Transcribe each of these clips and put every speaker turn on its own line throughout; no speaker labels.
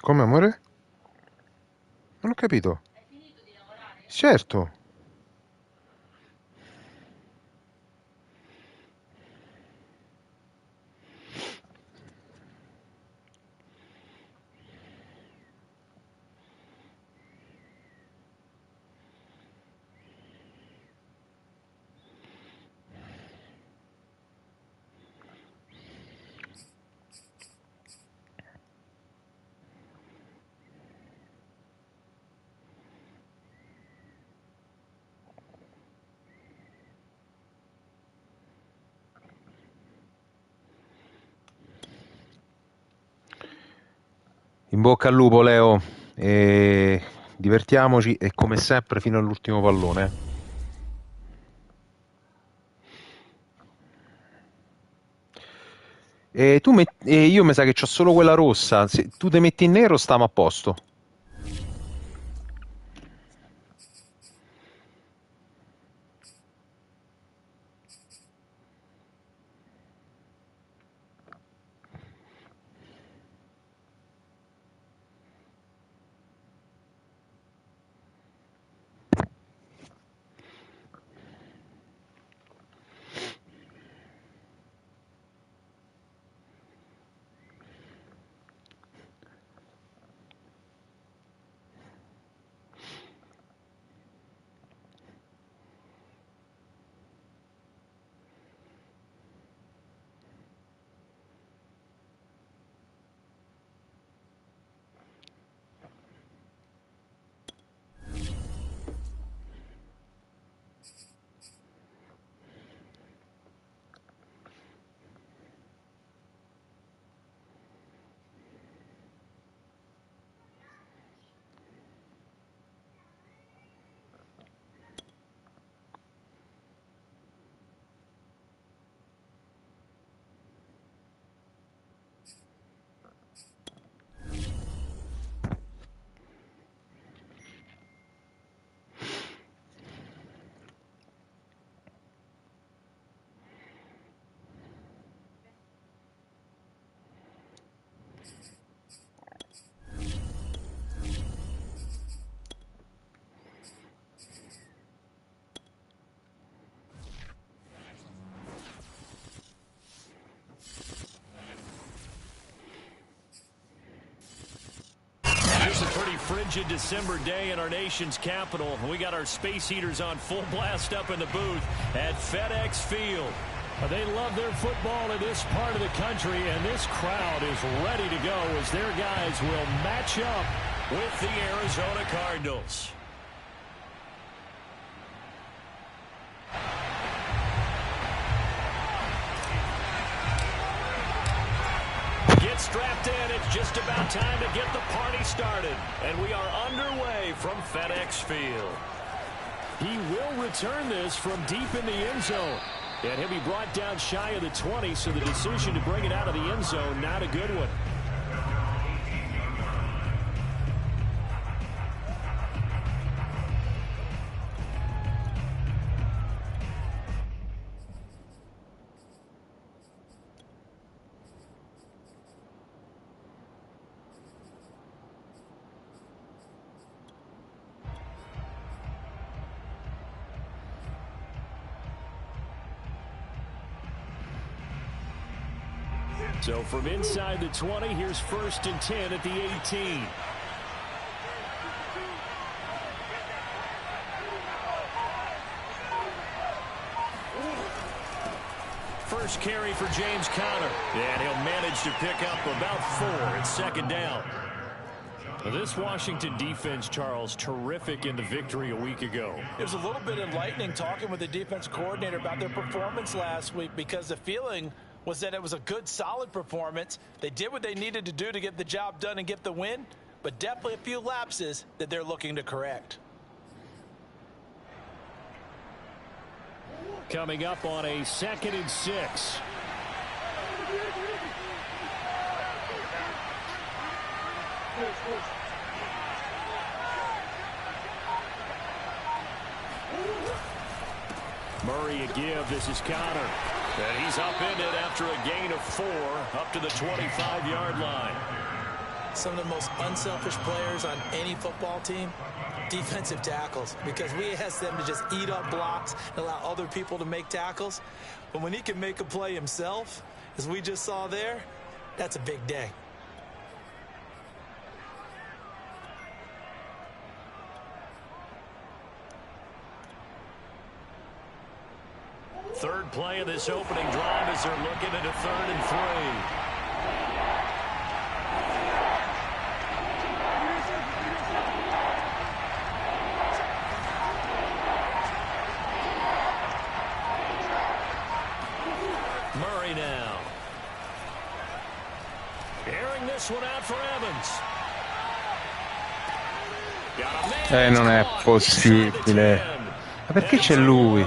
Come, amore? Non ho capito.
Hai finito di lavorare?
Certo. In bocca al lupo, Leo. E divertiamoci e come sempre fino all'ultimo pallone. Io mi sa che c'ho solo quella rossa. Se tu te metti in nero stiamo a posto.
It's a pretty frigid December day in our nation's capital. We got our space heaters on full blast up in the booth at FedEx Field. They love their football in this part of the country, and this crowd is ready to go as their guys will match up with the Arizona Cardinals. Get strapped in. It's just about time to get the party started. And we are underway from FedEx Field. He will return this from deep in the end zone. And he'll be brought down shy of the 20, so the decision to bring it out of the end zone, not a good one. So from inside the 20, here's 1st and 10 at the 18. First carry for James Conner. And he'll manage to pick up about 4 at 2nd down. This Washington defense, Charles, terrific in the victory a week ago.
It was a little bit enlightening talking with the defense coordinator about their performance last week, because the feeling was that it was a good, solid performance. They did what they needed to do to get the job done and get the win, but definitely a few lapses that they're looking to correct.
Coming up on a 2nd and 6. Murray a give. This is Conner. And he's upended after a gain of 4 up to the 25-yard line.
some of the most unselfish players on any football team? Defensive tackles, because we ask them to just eat up blocks and allow other people to make tackles. But when he can make a play himself, as we just saw there, that's a big day.
Third play of this opening drive as they're looking at a 3rd and 3. Murray now. Airing this one out for Evans.
Non è possibile. Ma perché c'è lui?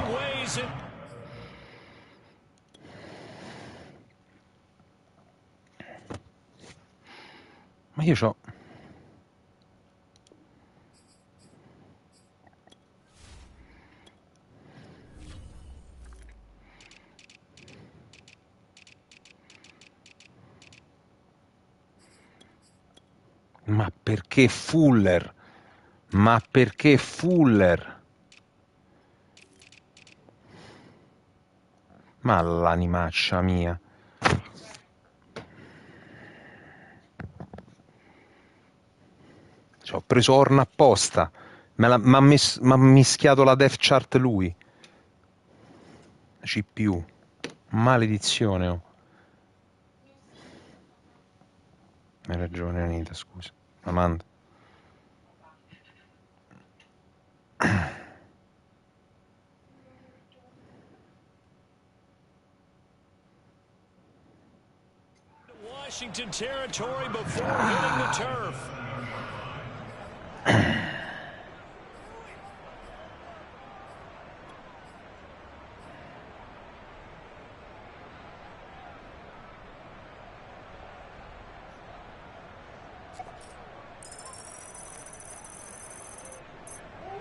Ma io c'ho... Ma perché Fuller? Ma perché Fuller? Ma l'animaccia mia. Ci ho preso Orn apposta. M'ha mischiato la depth chart lui. CPU. Maledizione. Oh. Hai ragione Anita, scusa. Amanda.
Washington territory before hitting the turf.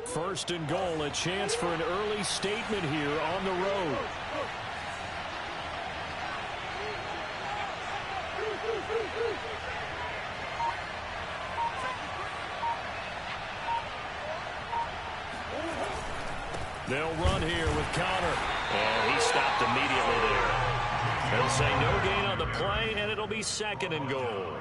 First and goal, a chance for an early statement here on the road. They'll run here with Connor. And he stopped immediately there. They'll say no gain on the play, and it'll be 2nd and goal.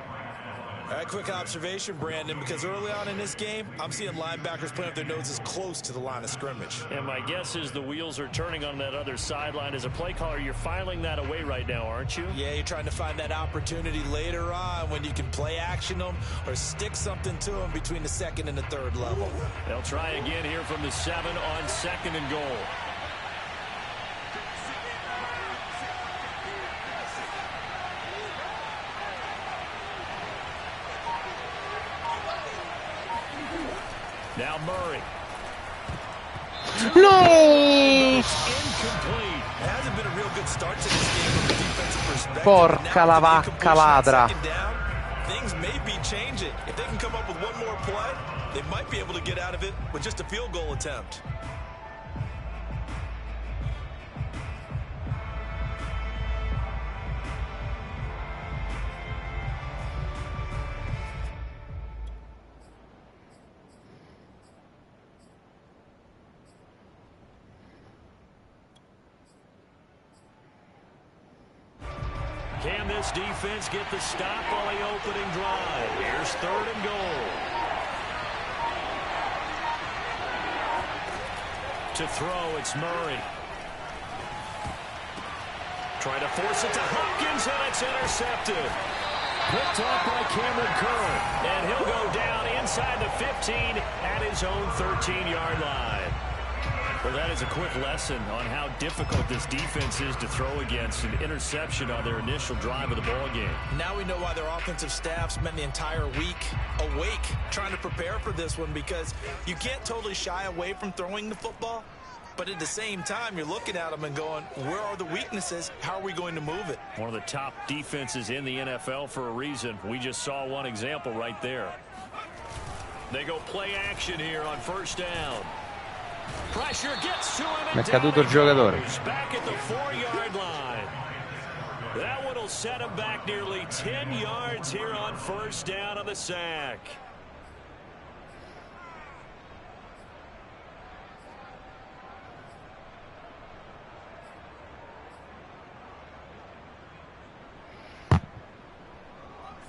All right, quick observation, Brandon, because early on in this game, I'm seeing linebackers playing with their noses close to the line of scrimmage.
And my guess is the wheels are turning on that other sideline. As a play caller, you're filing that away right now, aren't you?
Yeah, you're trying to find that opportunity later on when you can play action them or stick something to them between the 2nd and the 3rd level.
They'll try again here from the 7 on 2nd and goal. Now Murray.
No!
Incomplete. It hasn't been a real good start to this game from a defensive perspective.
Porca la vacca ladra.
Things may be changing. If they can come up with one more play, they might be able to get out of it with just a field goal attempt.
Can this defense get the stop on the opening drive? Here's 3rd and goal. To throw, it's Murray. Try to force it to Hopkins, and it's intercepted. Picked off by Cameron Curl, and he'll go down inside the 15 at his own 13-yard line. Well, that is a quick lesson on how difficult this defense is to throw against. An interception on their initial drive of the ball game.
Now we know why their offensive staff spent the entire week awake trying to prepare for this one, because you can't totally shy away from throwing the football, but at the same time you're looking at them and going, where are the weaknesses? How are we going to move it?
One of the top defenses in the NFL for a reason. We just saw one example right there. They go play action here on 1st down. Pressure gets to him,
Mi è caduto il giocatore.
Back at the 4-yard line. That one will set him back nearly 10 yards here on first down on the sack.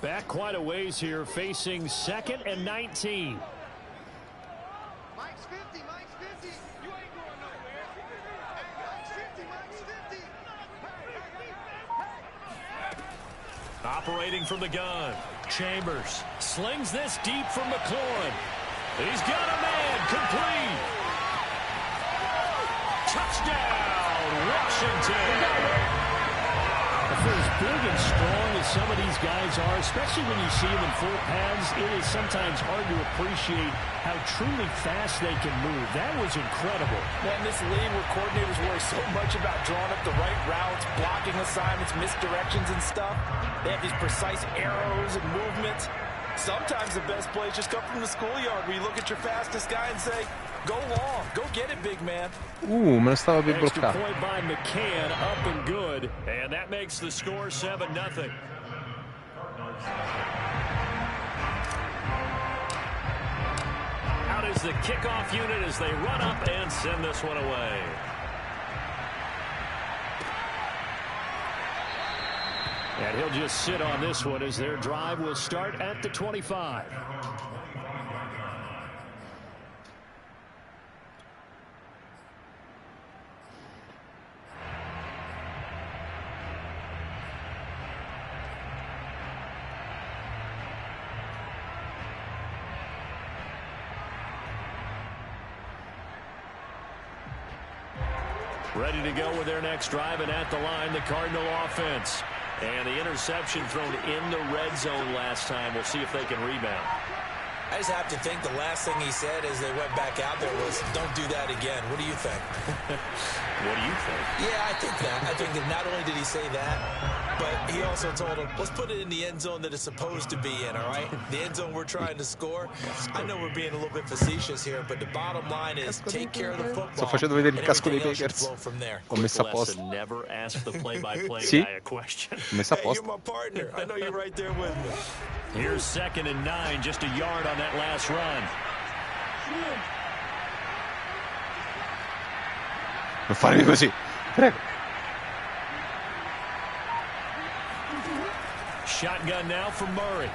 Back quite a ways here, facing 2nd and 19.
Mike's 50, Mike's 50. You ain't going nowhere. Mike's 50, Mike's 50.
Operating from the gun. Chambers slings this deep from McLaurin. He's got a man, complete. Touchdown, Washington. For as big and strong as some of these guys are, especially when you see them in full pads, it is sometimes hard to appreciate how truly fast they can move. That was incredible.
Man, this league where coordinators worry so much about drawing up the right routes, blocking assignments, misdirections and stuff. They have these precise arrows and movements. Sometimes the best plays just come from the schoolyard where you look at your fastest guy and say, go long, go get it, big man.
Me lo stava per
Extra
bloccare.
point by McCann, up and good. And that makes the score 7-0. Out is the kickoff unit as they run up and send this one away. And he'll just sit on this one as their drive will start at the 25. Ready to go with their next drive, and at the line, the Cardinal offense. And the interception thrown in the red zone last time. We'll see if they can rebound.
I just have to think the last thing he said as they went back out there was, don't do that again. What do you think?
What do you think?
Yeah, I think that. I think that not only did he say that, but he also told him, let's put it in the end zone that it's supposed to be in, all right? The end zone we're trying to score. I know we're being a little bit facetious here, but the bottom line is take care of the football.
Sto facendo vedere il casco dei
Packers.
Packers. Ho messo apposta.
Never ask the play-by-play
Sì,
guy a question.
ho messo
Hey,
apposta.
you're my partner. I know you're right there with me.
Here's 2nd and 9, just a yard on that last run.
Non farmi così, prego.
Shotgun now from Murray.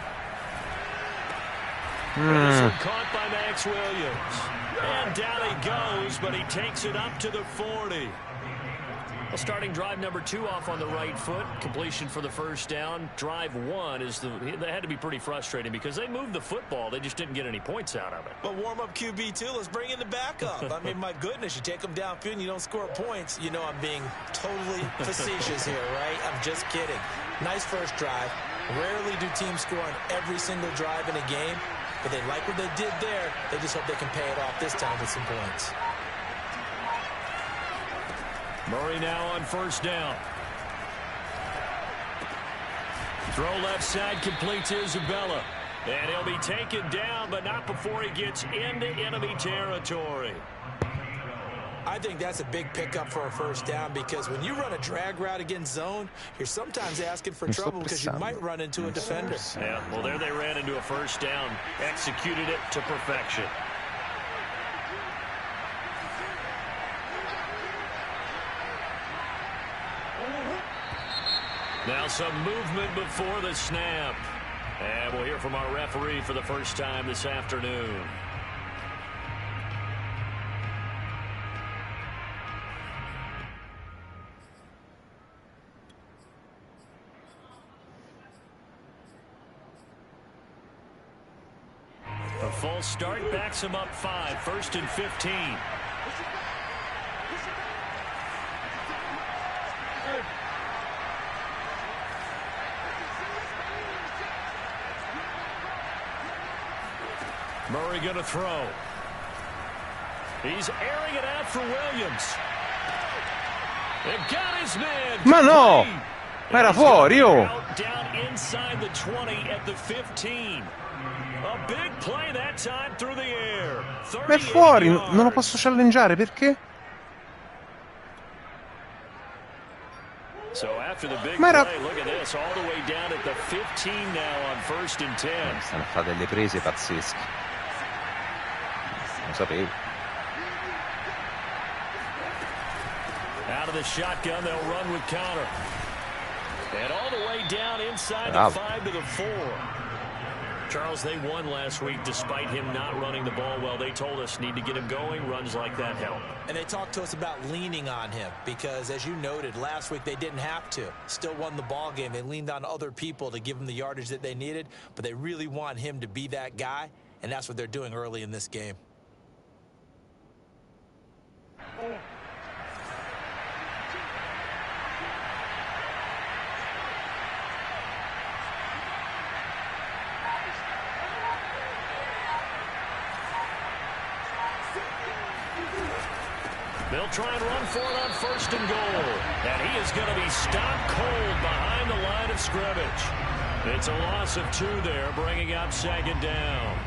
This one caught by Max Williams. And down he goes, but he takes it up to the 40. Well, starting drive number 2 off on the right foot. Completion for the first down. Drive 1 is that had to be pretty frustrating because they moved the football. They just didn't get any points out of it.
But warm-up QB, too. Let's bring in the backup. I mean, my goodness, you take them downfield and you don't score points. You know I'm being totally facetious here, right? I'm just kidding. Nice first drive. Rarely do teams score on every single drive in a game, but they like what they did there. They just hope they can pay it off this time with some points.
Murray now on first down. Throw left side, complete to Isabella. And he'll be taken down, but not before he gets into enemy territory.
I think that's a big pickup for a first down because when you run a drag route against zone, you're sometimes asking for trouble because you might run into a defender.
Yeah, well, there they ran into a first down. Executed it to perfection. Now some movement before the snap. And we'll hear from our referee for the first time this afternoon. A false start backs him up 5, 1st and 15. Murray going to throw. He's airing it out for Williams. It got his man.
Ma no! Ma era fuori, oh!
Down inside the 20 at the 15. A big play that time through the air.
Ma è fuori, non lo posso challengeare, perché?
So after after the big
Ma era...
play. Look at this, all the way down at the 15 now on 1st and 10.
Stanno a fare delle prese pazzesche. Non sapevo.
Out of the shotgun, they'll run with counter. And all the way down inside
Bravo.
the 5 to the 4. Charles, they won last week despite him not running the ball well. They told us need to get him going. Runs like that help.
And they talked to us about leaning on him because, as you noted, last week they didn't have to. Still won the ball game. They leaned on other people to give them the yardage that they needed, but they really want him to be that guy, and that's what they're doing early in this game.
They'll try and run for it on 1st and goal. And he is going to be stopped cold behind the line of scrimmage. It's a loss of 2 there, bringing up 2nd down.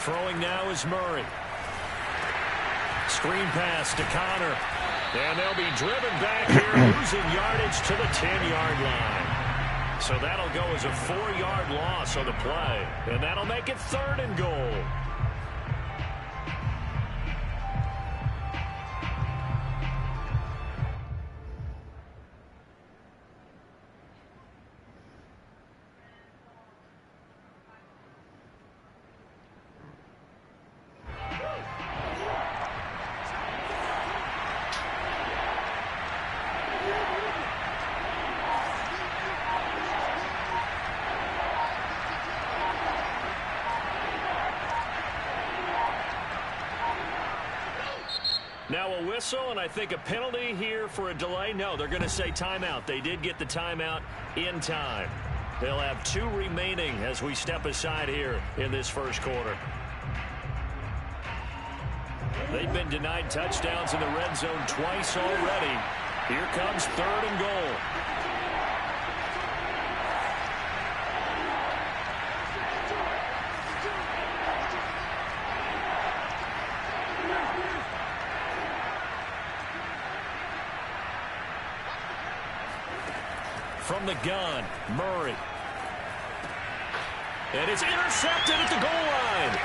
Throwing now is Murray. Screen pass to Connor. And they'll be driven back here, losing yardage to the 10-yard line. So that'll go as a 4-yard loss on the play. And that'll make it 3rd and goal. Now a whistle, and I think a penalty here for a delay. No, they're going to say timeout. They did get the timeout in time. They'll have 2 remaining as we step aside here in this 1st quarter. They've been denied touchdowns in the red zone twice already. Here comes 3rd and goal. From the gun, Murray. And it's intercepted at the goal line.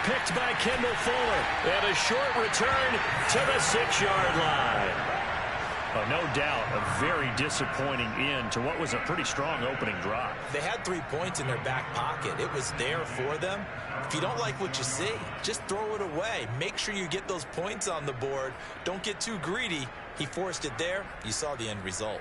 Picked by Kendall Fuller. And a short return to the 6-yard line. Oh, no doubt, a very disappointing end to what was a pretty strong opening drive.
They had 3 points in their back pocket. It was there for them. If you don't like what you see, just throw it away. Make sure you get those points on the board. Don't get too greedy. He forced it there. You saw the end result.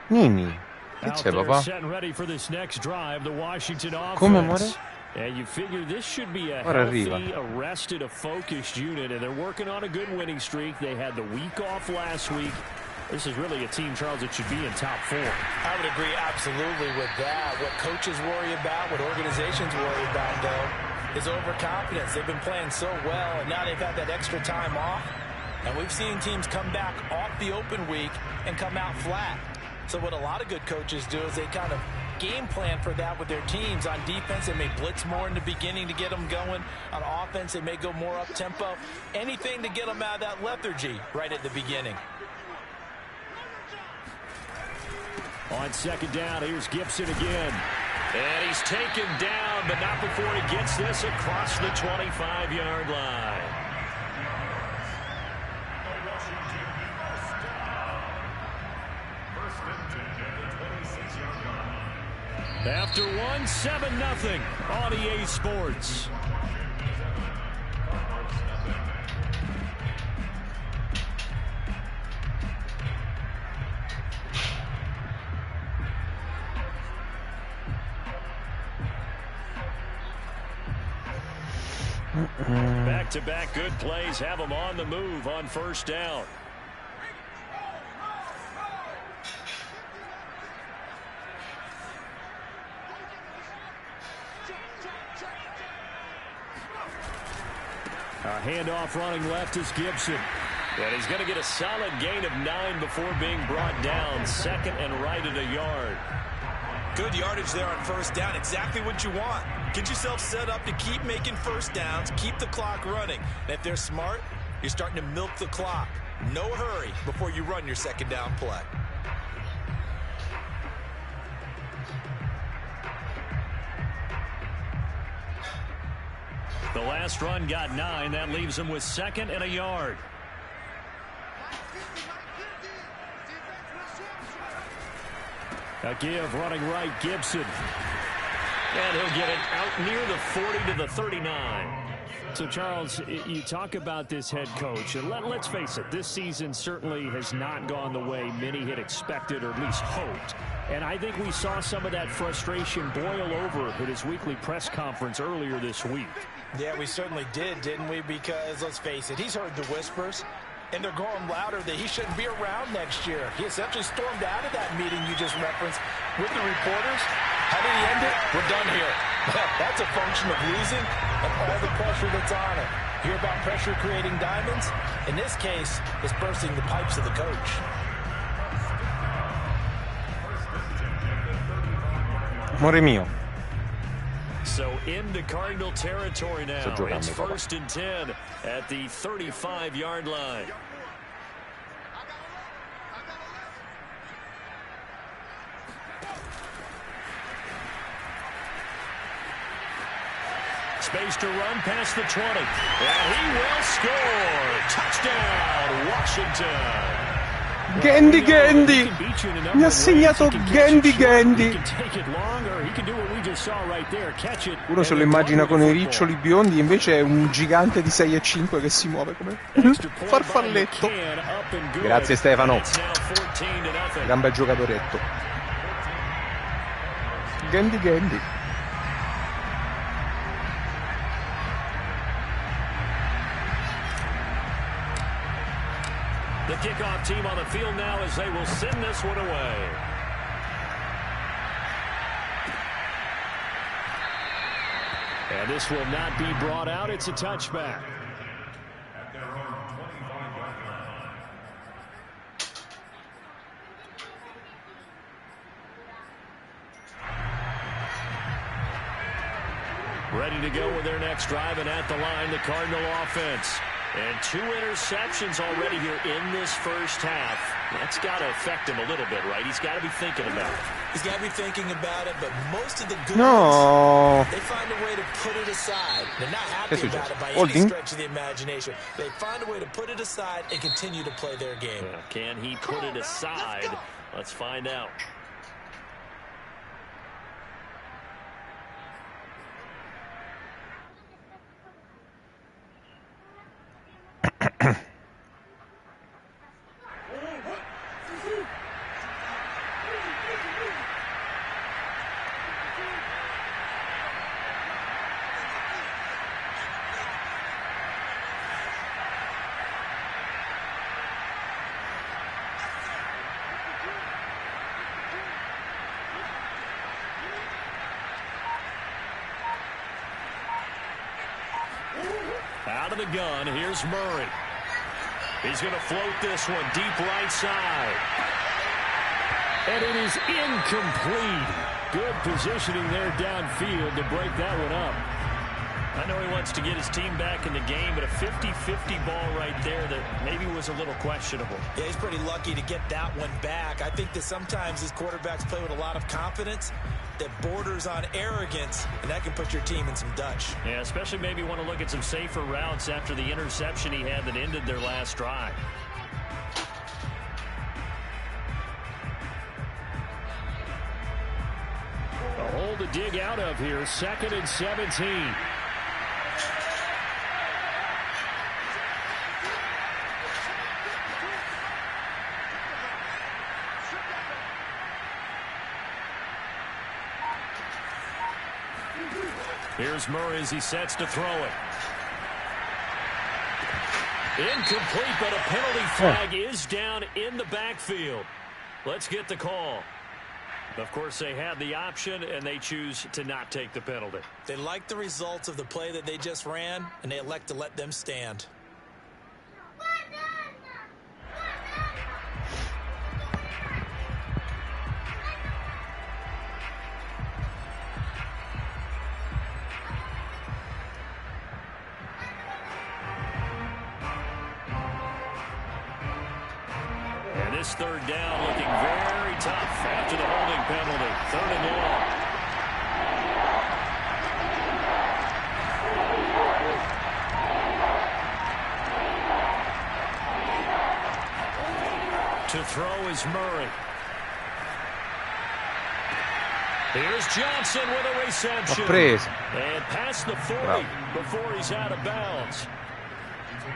Nini, che
Out
c'è
there
papà?
setting ready for this next drive, the Washington
Come amore?
offense. And you figure this should be a
Ora
healthy,
arriva.
arrested, a focused unit, and they're working on a good winning streak. They had the week off last week. This is really a team, Charles, that should be in top 4.
I would agree absolutely with that. What coaches worry about, what organizations worry about, though, is overconfidence. They've been playing so well, and now they've had that extra time off. And we've seen teams come back off the open week and come out flat. So what a lot of good coaches do is they kind of game plan for that with their teams. On defense, they may blitz more in the beginning to get them going. On offense, they may go more up-tempo. Anything to get them out of that lethargy right at the beginning.
On 2nd down, here's Gibson again. And he's taken down, but not before he gets this across the 25-yard line. After one, 7-0 on EA Sports. Back-to-back good plays have them on the move on 1st down. Handoff running left is Gibson. And he's going to get a solid gain of 9 before being brought down. 2nd and right at a yard.
Good yardage there on first down. Exactly what you want. Get yourself set up to keep making first downs. Keep the clock running. And if they're smart, you're starting to milk the clock. No hurry before you run your 2nd down play.
The last run got 9. That leaves him with 2nd and a yard. A give running right, Gibson. And he'll get it out near the 40 to the 39. So, Charles, you talk about this head coach, and let's face it, this season certainly has not gone the way many had expected or at least hoped. And I think we saw some of that frustration boil over at his weekly press conference earlier this week.
Yeah, we certainly did, didn't we? Because, let's face it, he's heard the whispers, and they're growing louder that he shouldn't be around next year. He essentially stormed out of that meeting you just referenced with the reporters. How did he end it? We're done here. That's a function of losing and all the pressure that's on it. Hear about pressure creating diamonds? In this case, it's bursting the pipes of the coach.
Amore mio.
So into Cardinal territory now. It's 1st and 10 at the 35-yard line. Space to run past the 20. And he will score. Touchdown, Washington.
Gandhi, mi ha segnato Gandhi. Uno se lo immagina con i riccioli biondi, invece è un gigante di 6,5 che si muove come farfalletto. Grazie Stefano, gran bel giocatoretto. Gandhi.
The kickoff team on the field now as they will send this one away. And this will not be brought out. It's a touchback. Ready to go with their next drive, and at the line, the Cardinal offense. And 2 interceptions already here in this first half. That's got to affect him a little bit, right? He's got to be thinking about it.
He's got to be thinking about it, but most of the good ones, they find a way to put it aside. They're not happy about it by any stretch of the imagination. They find a way to put it aside and continue to play their game.
Can he put it aside? Let's find out. Out of the gun, here's Murray. He's going to float this one deep right side. And it is incomplete. Good positioning there downfield to break that one up. I know he wants to get his team back in the game, but a 50-50 ball right there that maybe was a little questionable.
Yeah, he's pretty lucky to get that one back. I think that sometimes these quarterbacks play with a lot of confidence that borders on arrogance, and that can put your team in some Dutch.
Yeah, especially maybe want to look at some safer routes after the interception he had that ended their last drive. A hole to dig out of here, 2nd and 17. Here's Murray as he sets to throw it. Incomplete, but a penalty flag is down in the backfield. Let's get the call. Of course, they had the option, and they choose to not take the penalty.
They like the results of the play that they just ran, and they elect to let them stand.
And this third down looking very tough after the holding penalty. 3rd and long. To throw is Murray. Here's Johnson with a reception. And past the 40 before he's out of bounds.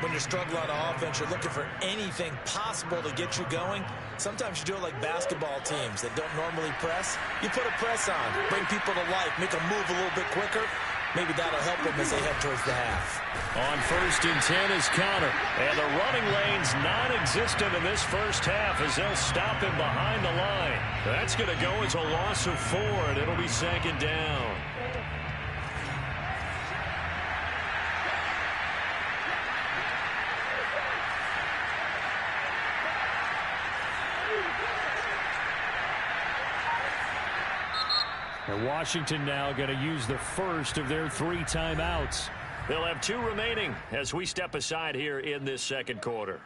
When you're struggling on offense, you're looking for anything possible to get you going. Sometimes you do it like basketball teams that don't normally press. You put a press on, bring people to life, make them move a little bit quicker. Maybe that'll help them as they head towards the half.
On 1st and 10 is counter. And the running lane's non-existent in this first half as they'll stop him behind the line. That's going to go as a loss of 4, and it'll be 2nd down. And Washington now going to use the first of their 3 timeouts. They'll have 2 remaining as we step aside here in this second quarter.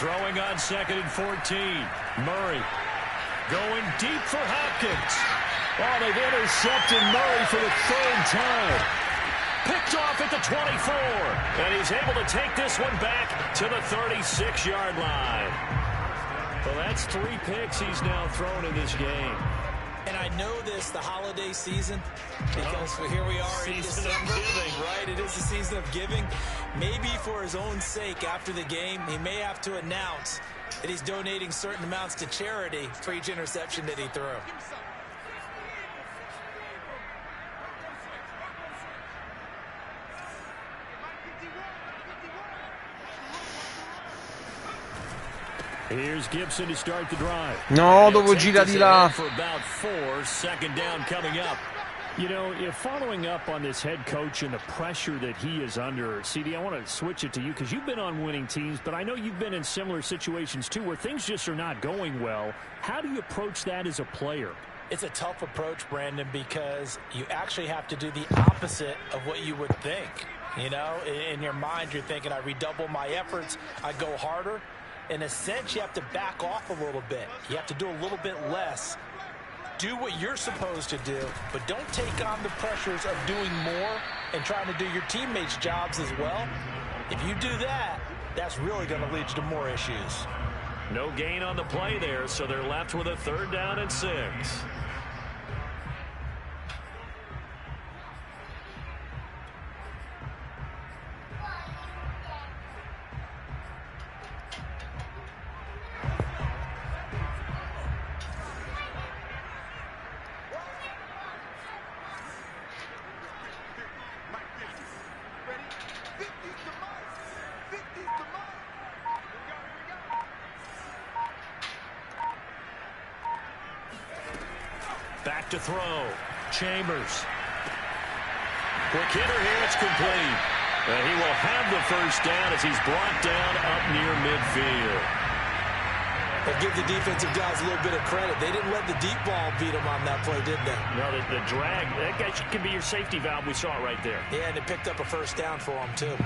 Throwing on 2nd and 14. Murray going deep for Hopkins. Oh, they've intercepted Murray for the 3rd time. Picked off at the 24. And he's able to take this one back to the 36-yard line. Well, that's 3 picks he's now thrown in this game.
And I know this, the holiday season, because here we are in December, right? It is the season of giving. Maybe for his own sake, after the game, he may have to announce that he's donating certain amounts to charity for each interception that he threw.
Here's Gibson to start the drive.
No, dopo gira di là.
For about 4, 2nd down coming up. You know, if following up on this head coach and the pressure that he is under, CD, I want to switch it to you because you've been on winning teams, but I know you've been in similar situations too where things just are not going well. How do you approach that as a player?
It's a tough approach, Brandon, because you actually have to do the opposite of what you would think. You know, in your mind, you're thinking, I redouble my efforts, I go harder. In a sense, you have to back off a little bit. You have to do a little bit less. Do what you're supposed to do, but don't take on the pressures of doing more and trying to do your teammates' jobs as well. If you do that, that's really going to lead you to more issues.
No gain on the play there, so they're left with a 3rd down and 6. Back to throw. Chambers. Quick hitter here. It's complete. And he will have the 1st down as he's brought down up near midfield.
But give the defensive guys a little bit of credit. They didn't let the deep ball beat them on that play, did they?
No, the drag, that guy can be your safety valve. We saw it right there.
Yeah, and they picked up a 1st down for him, too.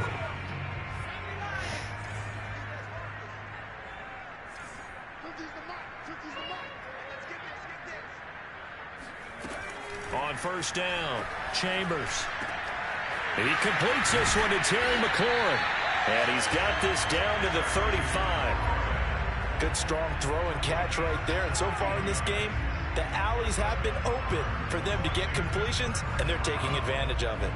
On 1st down, Chambers. He completes this one to Terry McLaurin. And he's got this down to the 35.
Good strong throw and catch right there. And so far in this game, the alleys have been open for them to get completions, and they're taking advantage of it.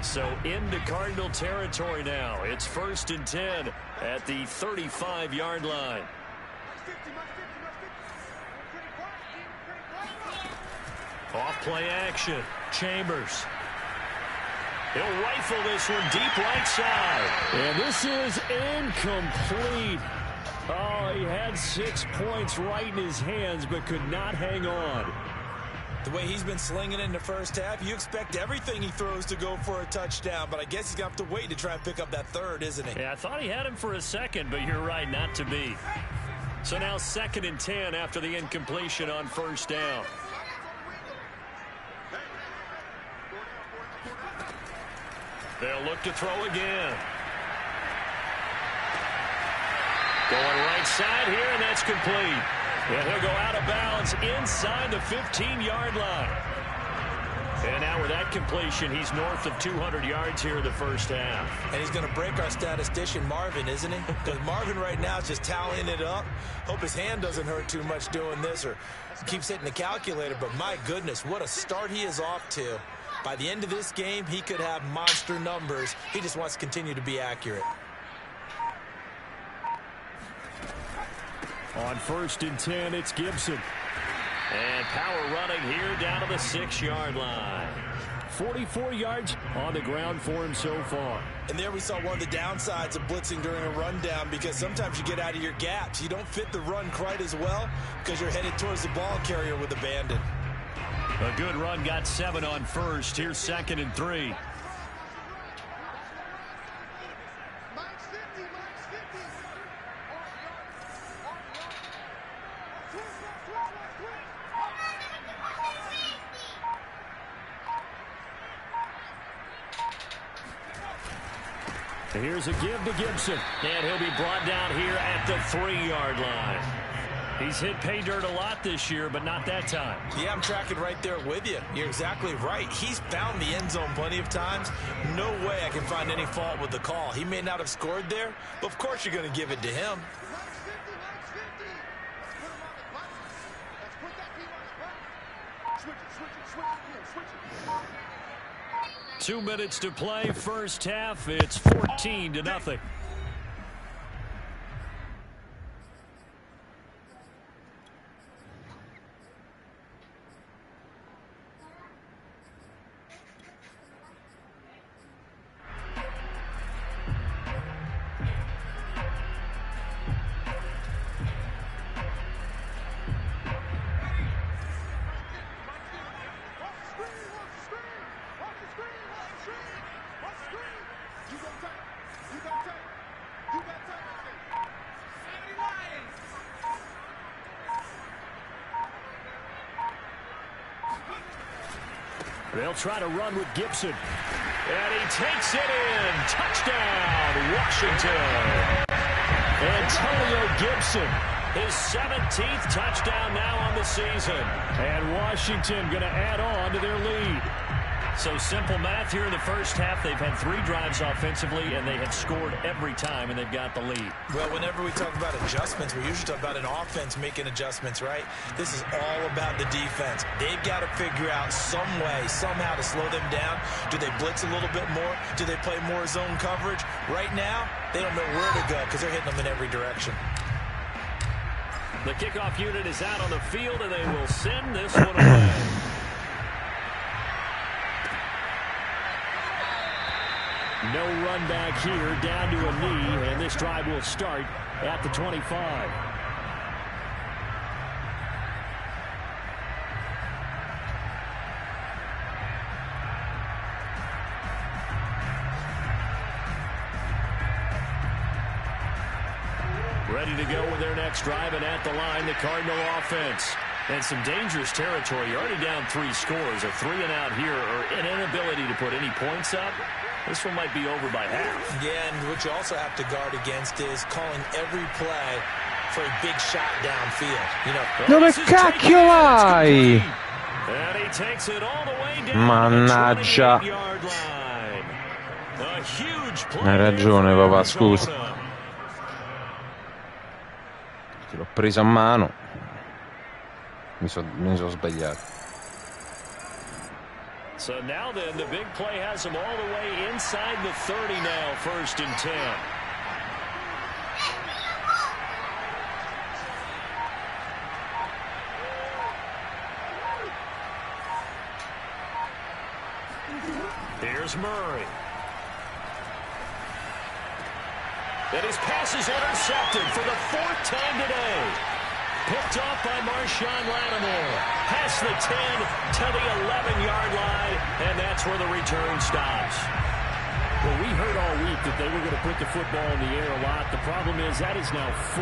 So into Cardinal territory now. It's 1st and 10 at the 35-yard line. Off play action. Chambers. He'll rifle this one deep right side. And this is incomplete. Oh, he had 6 points right in his hands, but could not hang on.
The way he's been slinging it in the first half, you expect everything he throws to go for a touchdown, but I guess he's going to have to wait to try and pick up that third, isn't he?
Yeah, I thought he had him for a second, but you're right, not to be. So now 2nd and 10 after the incompletion on 1st down. They'll look to throw again. Going right side here, and that's complete. And he'll go out of bounds inside the 15-yard line. And now with that completion, he's north of 200 yards here in the first half.
And he's going to break our statistician, Marvin, isn't he? Because Marvin right now is just tallying it up. Hope his hand doesn't hurt too much doing this or keeps hitting the calculator. But my goodness, what a start he is off to. By the end of this game, he could have monster numbers. He just wants to continue to be accurate.
On 1st and 10, it's Gibson. And power running here down to the 6-yard line. 44 yards on the ground for him so far.
And there we saw one of the downsides of blitzing during a rundown, because sometimes you get out of your gaps. You don't fit the run quite as well because you're headed towards the ball carrier with abandon.
A good run, got 7 on 1st. Here's 2nd and 3. Here's a give to Gibson, and he'll be brought down here at the 3-yard line. He's hit pay dirt a lot this year, but not that time.
Yeah, I'm tracking right there with you. You're exactly right. He's found the end zone plenty of times. No way I can find any fault with the call. He may not have scored there, but of course you're going to give it to him.
2 minutes to play, first half. It's 14-0. They'll try to run with Gibson. And he takes it in. Touchdown, Washington. Antonio Gibson, his 17th touchdown now on the season. And Washington going to add on to their lead. So simple math here in the first half. They've had 3 drives offensively, and they have scored every time, and they've got the lead.
Well, whenever we talk about adjustments, we usually talk about an offense making adjustments, right? This is all about the defense. They've got to figure out some way, somehow to slow them down. Do they blitz a little bit more? Do they play more zone coverage? Right now, they don't know where to go because they're hitting them in every direction.
The kickoff unit is out on the field, and they will send this one away. No run back here, down to a knee, and this drive will start at the 25. Ready to go with their next drive, and at the line, the Cardinal offense. And some dangerous territory. You're already down 3 scores. A 3-and-out here, or an inability to put any points up. This one might be over by half.
Yeah, and what you also have to guard against is calling every play for a big shot downfield. You know,
Dove cacchio vai?
And he takes it all the way down.
Mannaggia. Hai ragione, papà, scusa. L'ho preso a mano. Mi sono sbagliato.
So now then, the big play has him all the way inside the 30 now, 1st and 10. Here's Murray. And his pass is intercepted for the 4th time today. Picked off by Marshawn Lattimore. Past the 10 to the 11-yard line, and that's where the return stops.
Well, we heard all week that they were going to put the football in the air a lot. The problem is that is now 4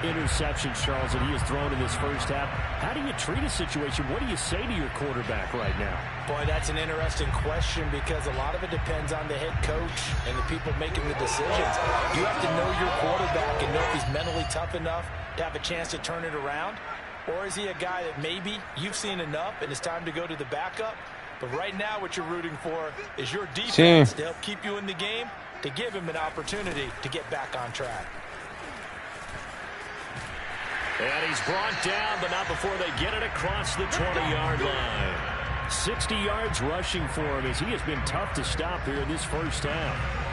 interceptions, Charles, that he has thrown in this first half. How do you treat a situation? What do you say to your quarterback right now?
Boy, that's an interesting question because a lot of it depends on the head coach and the people making the decisions. You have to know your quarterback and know if he's mentally tough enough to have a chance to turn it around. Or is he a guy that maybe you've seen enough and it's time to go to the backup? But right now what you're rooting for is your defense to help keep you in the game, to give him an opportunity to get back on track.
And he's brought down, but not before they get it across the 20-yard line.
60 yards rushing for him as he has been tough to stop here in this first half.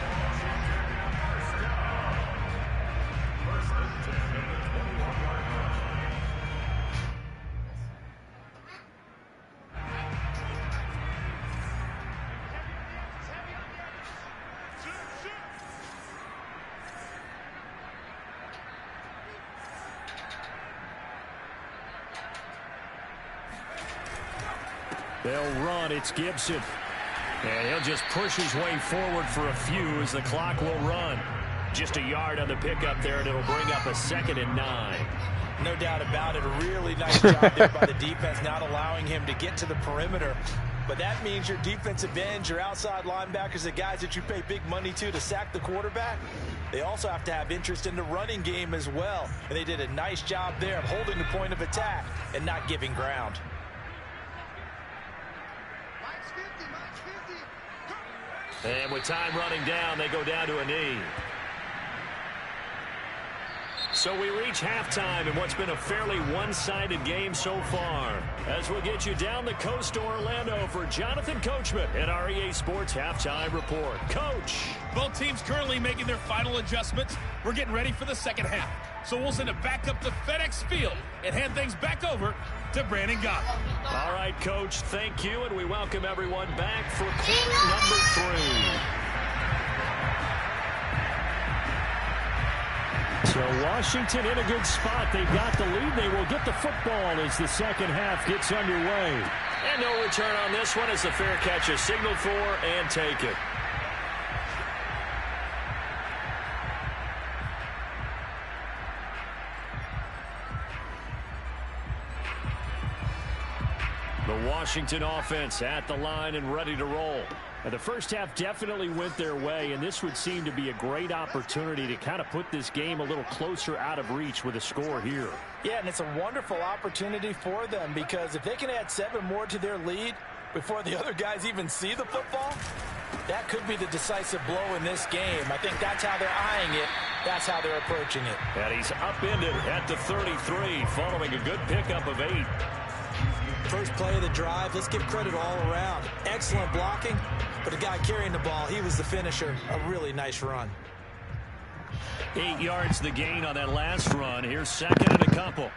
They'll run. It's Gibson. And he'll just push his way forward for a few as the clock will run. Just a yard on the pickup there, and it'll bring up a 2nd and 9.
No doubt about it. A really nice job there by the defense, not allowing him to get to the perimeter. But that means your defensive ends, your outside linebackers, the guys that you pay big money to sack the quarterback, they also have to have interest in the running game as well. And they did a nice job there of holding the point of attack and not giving ground.
And with time running down, they go down to a knee. So we reach halftime in what's been a fairly one-sided game so far. As we'll get you down the coast to Orlando for Jonathan Coachman at our EA Sports Halftime Report. Coach.
Both teams currently making their final adjustments. We're getting ready for the second half. So we'll send it back up to FedEx Field and hand things back over to Brandon Gott.
All right, Coach, thank you, and we welcome everyone back for quarter number 3.
So Washington in a good spot. They've got the lead. They will get the football as the second half gets underway.
And no return on this one as the fair catch is signaled for and taken. The Washington offense at the line and ready to roll. And the first half definitely went their way, and this would seem to be a great opportunity to kind of put this game a little closer out of reach with a score here.
Yeah, and it's a wonderful opportunity for them because if they can add 7 more to their lead before the other guys even see the football, that could be the decisive blow in this game. I think that's how they're eyeing it. That's how they're approaching it.
And he's upended at the 33 following a good pickup of 8.
First play of the drive, let's give credit all around. Excellent blocking, but the guy carrying the ball, he was the finisher. A really nice run.
8 yards the gain on that last run. Here's 2nd and a couple.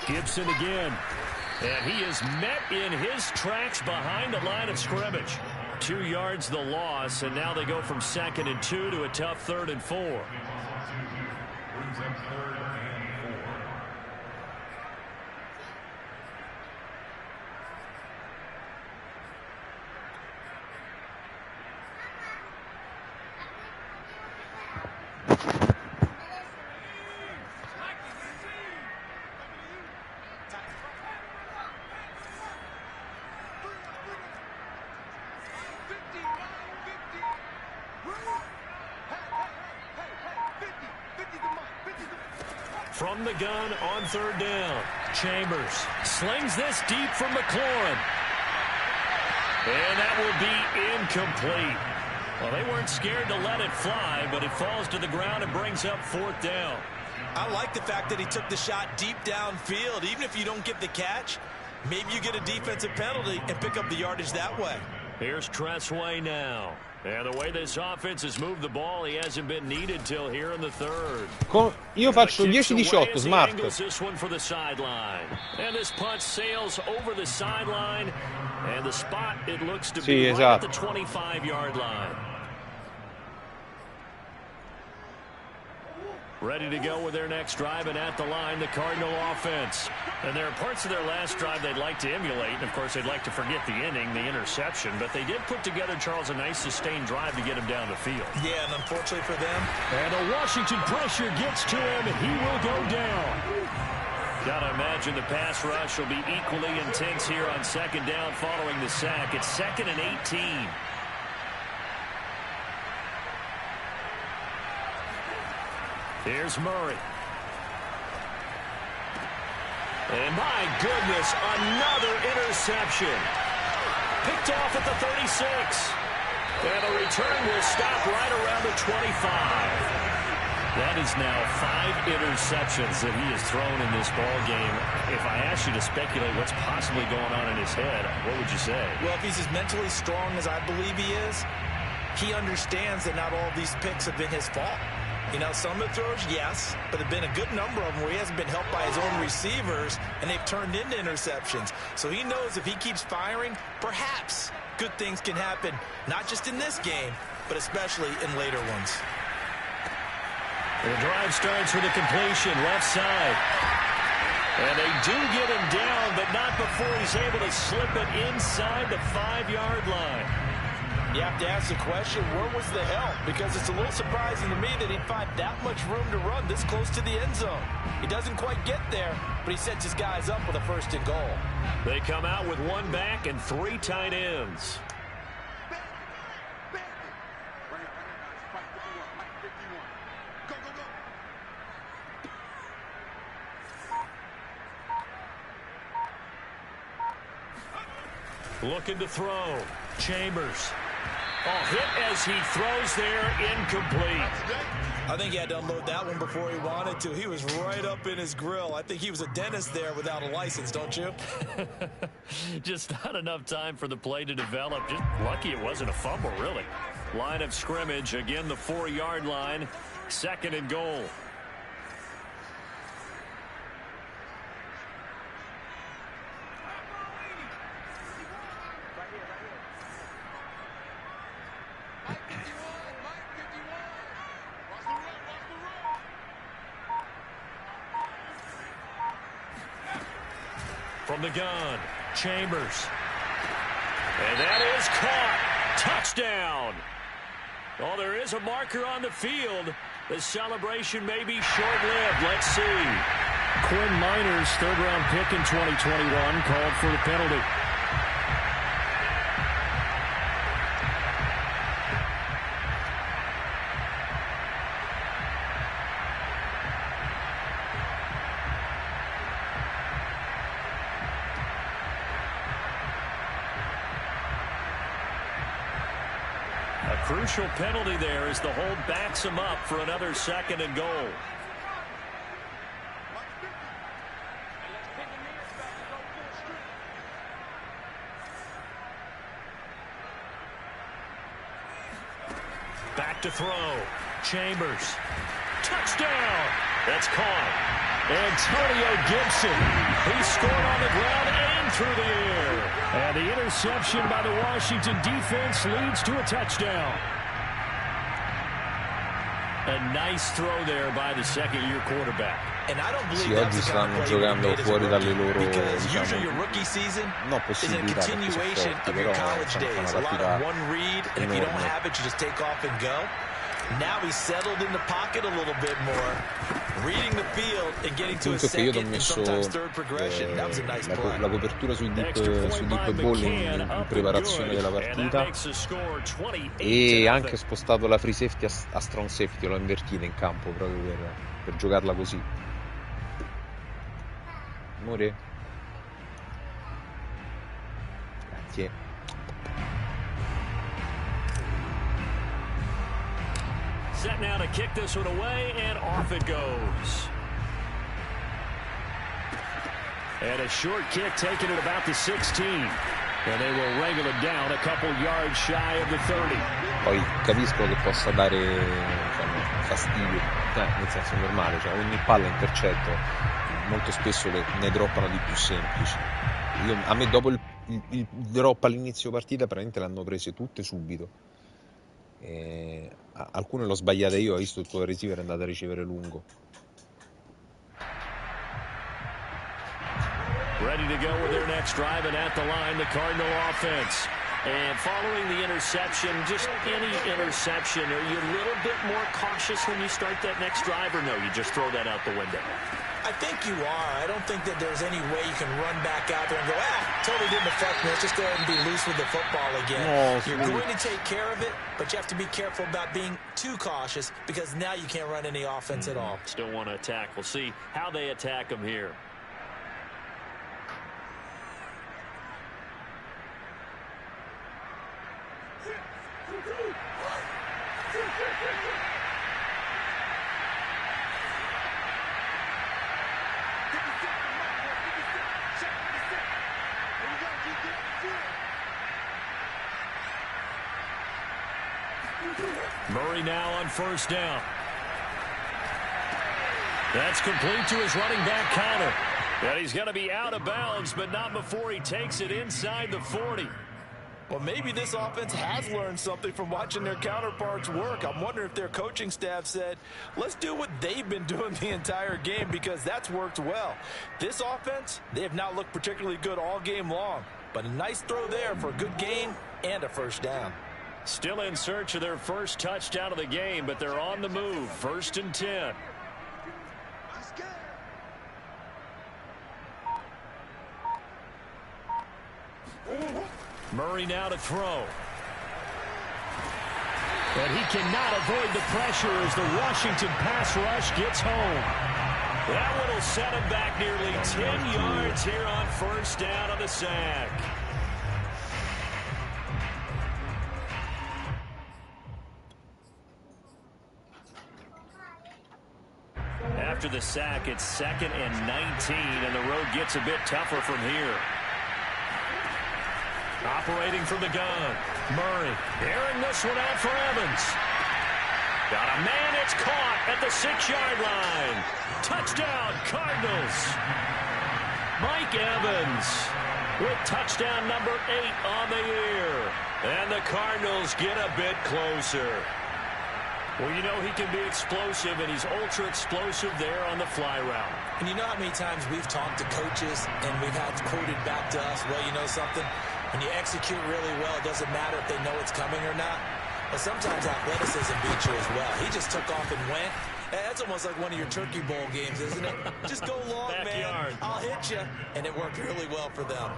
Gibson again. And he is met in his tracks behind the line of scrimmage. 2 yards the loss, and now they go from 2nd and 2 to a tough 3rd and 4. From the gun on third down. Chambers slings this deep from McLaurin. And that will be incomplete. Well, they weren't scared to let it fly, but it falls to the ground and brings up fourth down.
I like the fact that he took the shot deep downfield. Even if you don't get the catch, maybe you get a defensive penalty and pick up the yardage that way.
Here's Tressway now. And the way this offense has moved the ball, he hasn't been needed till here in the third.
Io faccio 10-18, smart.
This one for the sideline. And this punt sails over the sideline. And the spot, it looks to be right at the 25-yard line. Ready to go with their next drive, and at the line, the Cardinal offense. And there are parts of their last drive they'd like to emulate. And, of course, they'd like to forget the inning, the interception. But they did put together, Charles, a nice sustained drive to get him down the field.
Yeah, and unfortunately for them.
And the Washington pressure gets to him, and he will go down. Gotta imagine the pass rush will be equally intense here on second down following the sack. It's 2nd and 18. Here's Murray. And my goodness, another interception. Picked off at the 36. And the return will stop right around the 25. That is now 5 interceptions that he has thrown in this ball game. If I asked you to speculate what's possibly going on in his head, what would you say?
Well, if he's as mentally strong as I believe he is, he understands that not all of these picks have been his fault. You know, some of the throws, yes, but there have been a good number of them where he hasn't been helped by his own receivers, and they've turned into interceptions. So he knows if he keeps firing, perhaps good things can happen, not just in this game, but especially in later ones.
The drive starts with a completion, left side. And they do get him down, but not before he's able to slip it inside the 5-yard line.
You have to ask the question, where was the help? Because it's a little surprising to me that he'd find that much room to run this close to the end zone. He doesn't quite get there, but he sets his guys up with a 1st and goal.
They come out with 1 back and 3 tight ends. Looking to throw. Chambers. Oh, hit as he throws there, incomplete.
I think he had to unload that one before he wanted to. He was right up in his grill. I think he was a dentist there without a license, don't you?
Just not enough time for the play to develop. Just lucky it wasn't a fumble, really. Line of scrimmage, again the 4-yard line. 2nd and goal. From the gun, Chambers. And that is caught. Touchdown. Well, there is a marker on the field. The celebration may be short-lived. Let's see.
Quinn Minor's 3rd-round pick in 2021 called for the penalty.
Crucial penalty there as the hold backs him up for another 2nd and goal. Back to throw. Chambers. Touchdown. That's caught. Antonio Gibson. He scored on the ground and through the air. And the interception by the Washington defense leads to a touchdown. A nice throw there by the 2nd-year quarterback.
And I don't believe
sì, oggi stanno giocando fuori dalle loro, diciamo, no, possibilità, perché sono forti, però stanno una partita enorme.
Now he's settled in the pocket a little bit more, reading the field and getting to a second and sometimes third progression. That was a nice play.
La copertura sui deep ball in preparazione della partita, e anche spostato la free safety a strong safety, l'ho invertita in campo proprio per giocarla così. Amore. Grazie.
Set now to kick this one away, and off it goes. And a short kick taken at about the 16. And they will wrangle it down a couple yards shy of the 30.
Poi capisco che possa dare, diciamo, fastidio, nel senso normale, cioè ogni palla intercetto, molto spesso ne droppano di più semplici. A me dopo il drop all'inizio partita praticamente l'hanno prese tutte subito. Alcune l'ho sbagliate io, ho visto il tuo receiver è andato a ricevere lungo.
Ready to go with their next drive, and at the line, the Cardinal offense. And following the interception, just any interception, are you a little bit more cautious when you start that next drive, or no, you just throw that out the window?
I think you are. I don't think that there's any way you can run back out there and go, totally didn't affect me. Let's just go ahead and be loose with the football again. You're going to take care of it, but you have to be careful about being too cautious because now you can't run any offense at all.
Still want to attack. We'll see how they attack them here. Murray now on first down. That's complete to his running back Connor. And he's going to be out of bounds, but not before he takes it inside the 40.
Well, maybe this offense has learned something from watching their counterparts work. I'm wondering if their coaching staff said, let's do what they've been doing the entire game because that's worked well. This offense, they have not looked particularly good all game long, but a nice throw there for a good gain and a first down.
Still in search of their first touchdown of the game, but they're on the move. 1st and 10. Murray now to throw. But he cannot avoid the pressure as the Washington pass rush gets home. That one will set him back nearly 10 yards here on first down on the sack. After the sack, it's 2nd and 19, and the road gets a bit tougher from here. Operating from the gun, Murray airing this one out for Evans. Got a man, it's caught at the 6-yard line. Touchdown, Cardinals. Mike Evans with touchdown number 8 on the year. And the Cardinals get a bit closer. Well, you know he can be explosive, and he's ultra-explosive there on the fly route.
And you know how many times we've talked to coaches, and we've had quoted back to us, well, you know something? When you execute really well, it doesn't matter if they know it's coming or not. But sometimes athleticism beats you as well. He just took off and went. That's almost like one of your Turkey Bowl games, isn't it? Just go long,
Backyard.
man. I'll hit you. And it worked really well for them.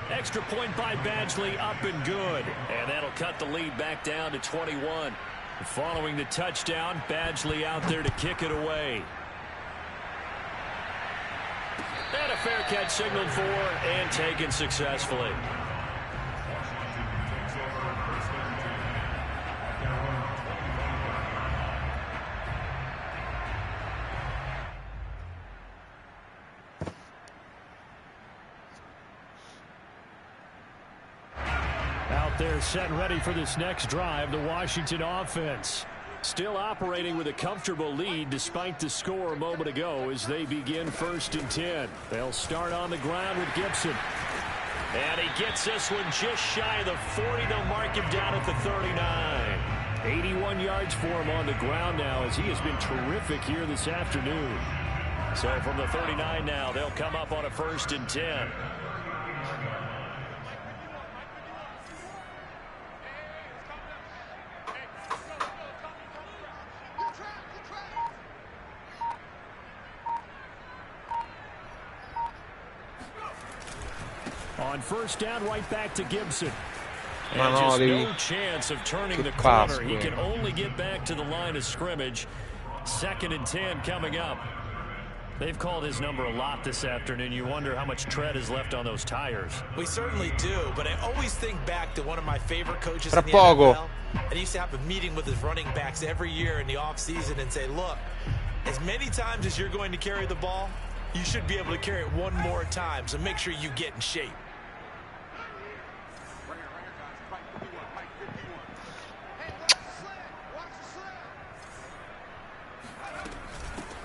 Extra point by Badgley, up and good. And that'll cut the lead back down to 21. Following the touchdown, Badgley out there to kick it away. And a fair catch signaled for and taken successfully. They're set and ready for this next drive. The Washington offense still operating with a comfortable lead despite the score a moment ago as they begin 1st and 10. They'll start on the ground with Gibson. And he gets this one just shy of the 40. They'll mark him down at the 39. 81 yards for him on the ground now as he has been terrific here this afternoon. So from the 39 now, they'll come up on a 1st and 10. On first down, right back to Gibson. And just no chance of turning the corner. He can only get back to the line of scrimmage. 2nd and 10 coming up. They've called his number a lot this afternoon. You wonder how much tread is left on those tires.
We certainly do, but I always think back to one of my favorite coaches
Tra
in the
poco.
NFL. And he used to have a meeting with his running backs every year in the offseason and say, look, as many times as you're going to carry the ball, you should be able to carry it one more time, so make sure you get in shape.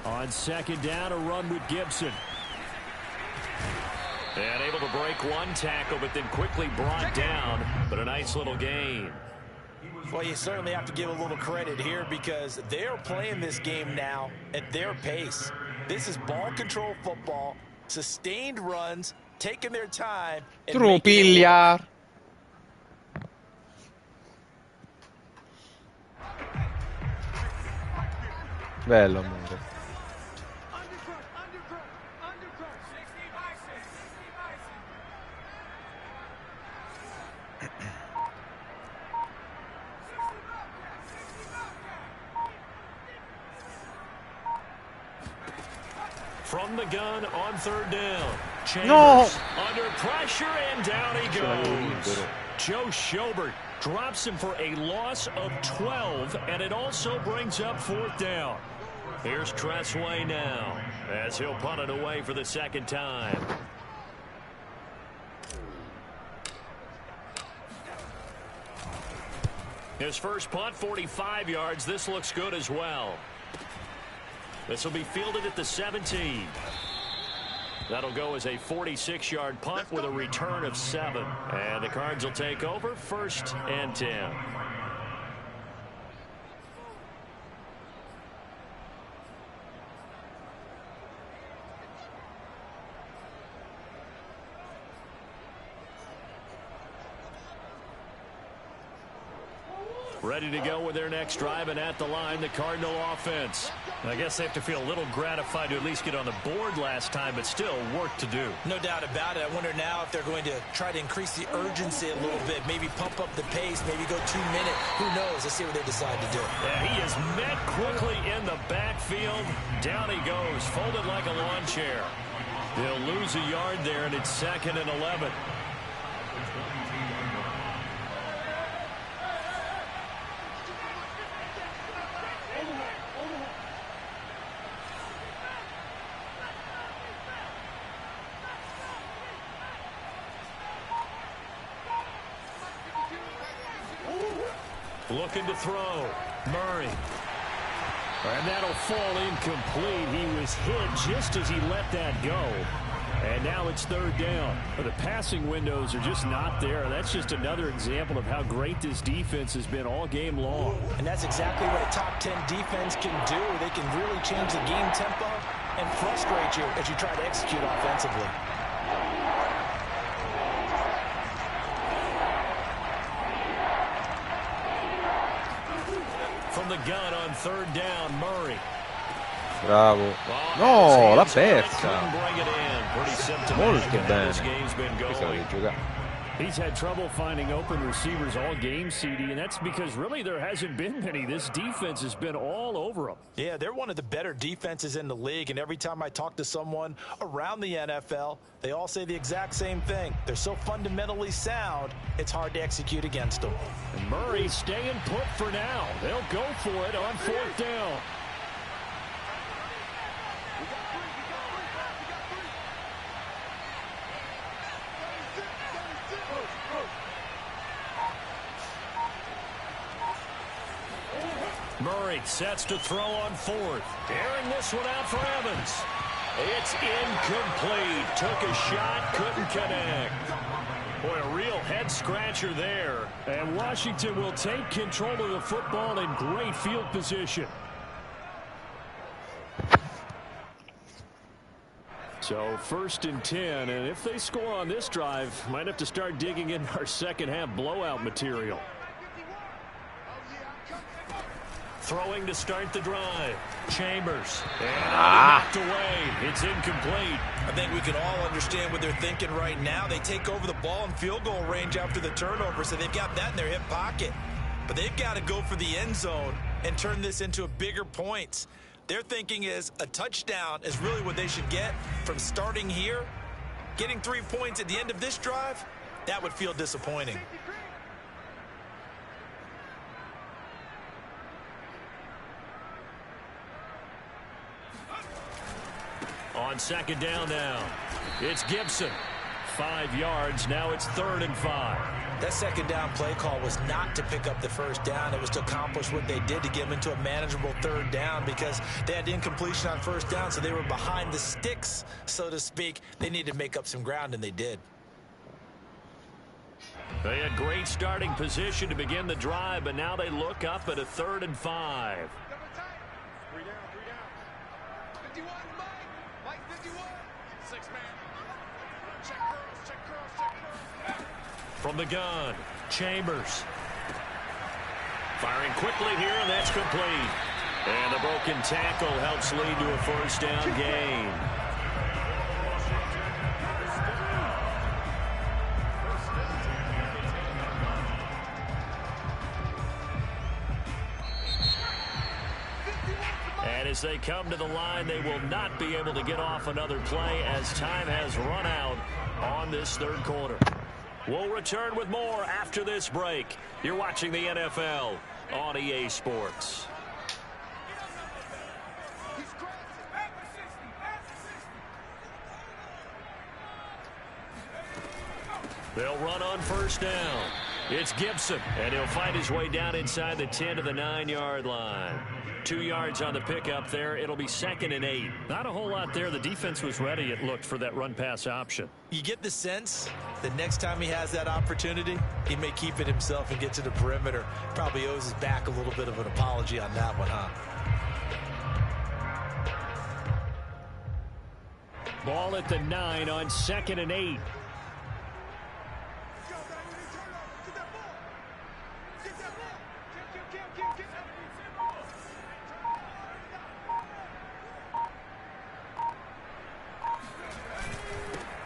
On second down, a run with Gibson.
And able to break one tackle, but then quickly brought down. But a nice little gain.
Well, you certainly have to give a little credit here because they're playing this game now at their pace. This is ball control football, sustained runs, taking their time.
Trupiglia. Bello, amore.
From the gun on third down. Chambers
No.
under pressure, and down he goes. Joe Schobert drops him for a loss of 12, and it also brings up fourth down. Here's Tressway now as he'll punt it away for the second time. His first punt, 45 yards. This looks good as well. This will be fielded at the 17. That'll go as a 46-yard punt with a return of 7. And the Cards will take over, 1st and 10. Ready to go with their next drive, and at the line, the Cardinal offense. I guess they have to feel a little gratified to at least get on the board last time, but still work to do.
No doubt about it. I wonder now if they're going to try to increase the urgency a little bit, maybe pump up the pace, maybe go 2 minute. Who knows? Let's see what they decide to do.
Yeah, he is met quickly in the backfield. Down he goes, folded like a lawn chair. They'll lose a yard there, and it's 2nd and 11. Looking to throw. Murray. And that'll fall incomplete. He was hit just as he let that go. And now it's 3rd down. But the passing windows are just not there. That's just another example of how great this defense has been all game long.
And that's exactly what a top 10 defense can do. They can really change the game tempo and frustrate you as you try to execute offensively.
From the gun on 3rd down, Murray.
Bravo. No, l'ha persa.
Molto
bene.
Questa
devi giocare.
He's had trouble finding open receivers all game, CD, and that's because really there hasn't been many. This defense has been all over them.
Yeah, they're one of the better defenses in the league, and every time I talk to someone around the NFL, they all say the exact same thing. They're so fundamentally sound, it's hard to execute against them.
And Murray staying put for now. They'll go for it on 4th down.
Murray sets to throw on 4th. Airing this one out for Evans. It's incomplete. Took a shot, couldn't connect. Boy, a real head-scratcher there.
And Washington will take control of the football in great field position. So 1st and 10, and if they score on this drive, might have to start digging in our second-half blowout material.
Throwing to start the drive. Chambers. And knocked away. It's incomplete.
I think we can all understand what they're thinking right now. They take over the ball in field goal range after the turnover, so they've got that in their hip pocket. But they've got to go for the end zone and turn this into a bigger points. Their thinking is a touchdown is really what they should get from starting here. Getting 3 points at the end of this drive, that would feel disappointing.
On second down now, it's Gibson. 5 yards, now it's 3rd and 5.
That second down play call was not to pick up the first down. It was to accomplish what they did to get them into a manageable 3rd down because they had incompletion on first down, so they were behind the sticks, so to speak. They needed to make up some ground, and they did.
They had great starting position to begin the drive, but now they look up at a 3rd and 5.
3 down. 51, Mike 51. 6-man. Check curls.
From the gun, Chambers. Firing quickly here, and that's complete. And the broken tackle helps lead to a first down gain. And as they come to the line, they will not be able to get off another play as time has run out on this 3rd quarter. We'll return with more after this break. You're watching the NFL on EA Sports. They'll run on first down. It's Gibson, and he'll find his way down inside the 10 to the 9-yard line. 2 yards on the pickup there. It'll be 2nd and 8.
Not a whole lot there. The defense was ready, it looked, for that run-pass option.
You get the sense that next time he has that opportunity, he may keep it himself and get to the perimeter. Probably owes his back a little bit of an apology on that one, huh?
Ball at the 9 on 2nd and 8.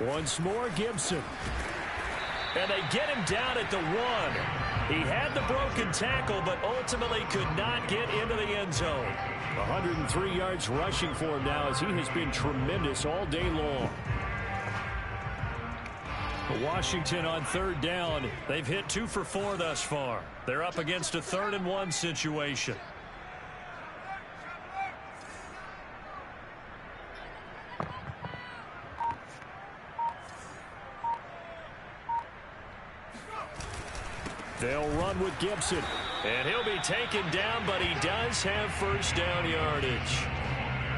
Once more, Gibson.
And they get him down at the 1. He had the broken tackle, but ultimately could not get into the end zone.
103 yards rushing for him now as he has been tremendous all day long.
Washington on 3rd down. They've hit 2 for 4 thus far. They're up against a 3rd and 1 situation.
They'll run with Gibson.
And he'll be taken down, but he does have first down yardage.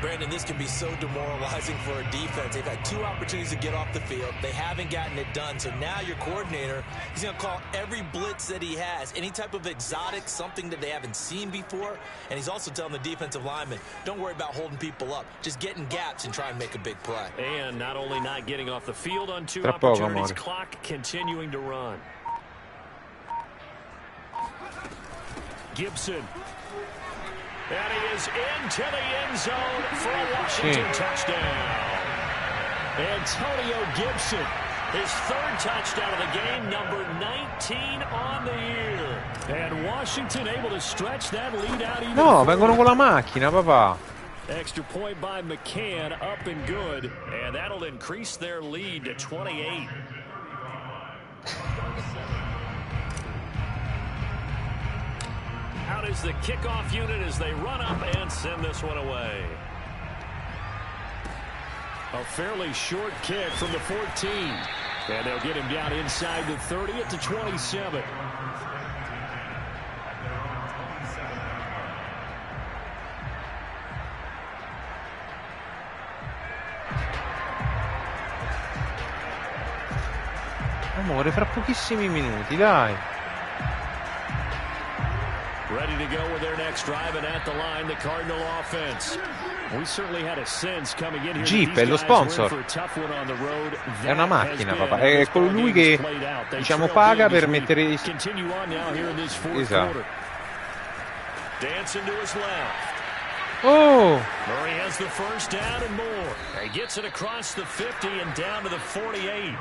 Brandon, this can be so demoralizing for a defense. They've had 2 opportunities to get off the field. They haven't gotten it done. So now your coordinator, he's going to call every blitz that he has, any type of exotic, something that they haven't seen before. And he's also telling the defensive lineman, don't worry about holding people up. Just get in gaps and try and make a big play.
And not only not getting off the field on 2 opportunities, clock continuing to run.
Gibson.
And he is into the end zone for a Washington touchdown.
Antonio Gibson.
His 3rd touchdown of the game, number 19 on the year.
And Washington able to stretch that lead out even
No,
further.
vengono con la macchina, papà.
Extra point by McCann, up and good. And that'll increase their lead to 28. Out is the kickoff unit as they run up and send this one away.
A fairly short kick from the 14. And they'll get him down inside the 30 at the 27.
Amore, fra pochissimi minuti, dai.
Ready to go with their next drive, and at the line, the Cardinal offense.
We certainly had a sense coming in here.
Jeep è lo sponsor. È una macchina, papà. È colui che, diciamo, paga per mettere...
Esatto. Dancing to his left.
Oh!
Murray has the first down and more. He gets it across the 50 and down to the 48.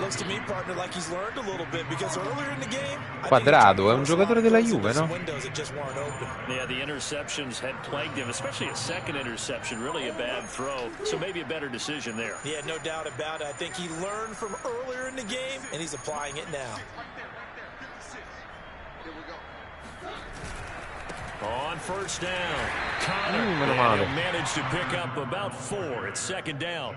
Looks to me, partner, like he's learned a little bit because earlier in the game,
Quadrado è un giocatore della Juve, no?
Yeah, the interceptions had plagued him, especially a second interception, really a bad throw. So maybe a better decision there.
Yeah, no doubt about it. I think he learned from earlier in the game, and he's applying it now.
On first down, Connor managed to pick up about 4. It's second down.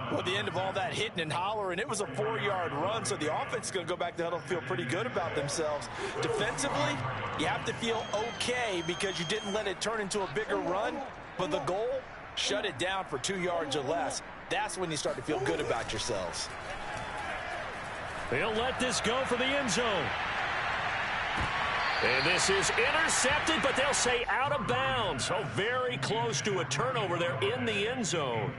Well, at the end of all that hitting and hollering, it was a 4-yard run, so the offense is going to go back to huddle and feel pretty good about themselves. Defensively, you have to feel okay because you didn't let it turn into a bigger run, but the goal, shut it down for 2 yards or less. That's when you start to feel good about yourselves.
They'll let this go for the end zone. And this is intercepted, but they'll say out of bounds. Oh, very close to a turnover there in the end zone.